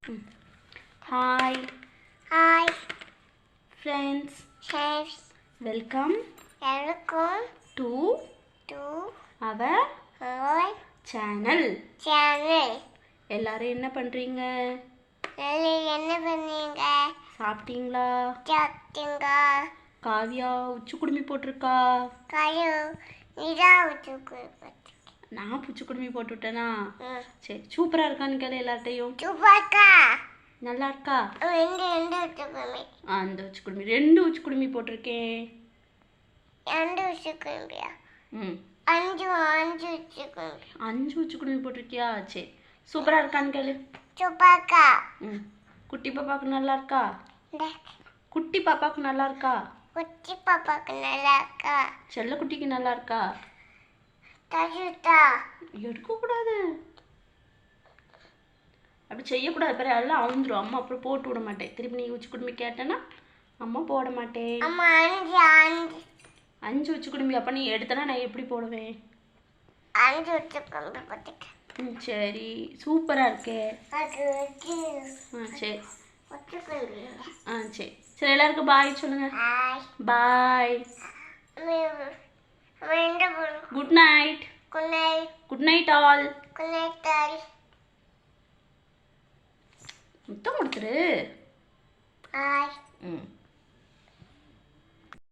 Hi. Hi. Friends. Friends. Welcome. Welcome to our channel. எல்லாரும் என்ன பண்றீங்க? சாப்பிட்டீங்களா? காவியா உச்சி குடுமி போட்டிருக்கா? நான் உச்சி குடுமி போட்டு விட்டேனா? சரி, சூப்பரா இருக்கான்னு கேளு எல்லார்ட்டையும். நல்லா இருக்கா? அந்த உச்சி குடுமி 2 உச்சி குடுமி போட்டிருக்கேன். 2 உச்சி குடுமியா? 5 உச்சி குடுமி போட்டிருக்கியா? சரி, சூப்பரா இருக்கான்னு கேளு. சூப்பரா. குட்டி பாப்பாக்கு நல்லா இருக்கா? குட்டி பாப்பாக்கு நல்லா இருக்கா? குட்டி பாப்பாக்கு நல்லா இருக்கா? செல்ல குட்டிக்கு நல்லா இருக்கா? தஜுதா. எடுக்கக்கூடாது, அப்படி செய்யக்கூடாது. பிறகு எல்லாம் அவுந்துரும். அம்மா அப்புறம் போட்டு விட மாட்டேன். திருப்பி நீ உச்சி குடுமி கேட்டேன்னா அம்மா போட மாட்டேன். 5 உச்சி குடுமி. அப்போ நீ எடுத்தனா நான் எப்படி போடுவேன்? 5 உச்சி குடுமி போட்டுக்க. சரி, சூப்பராக இருக்கே. சரி சரி சரி, எல்லாருக்கும் பாய் சொல்லுங்க. Bye. Good night. Good night all. முத்தம் கொடுத்துரு.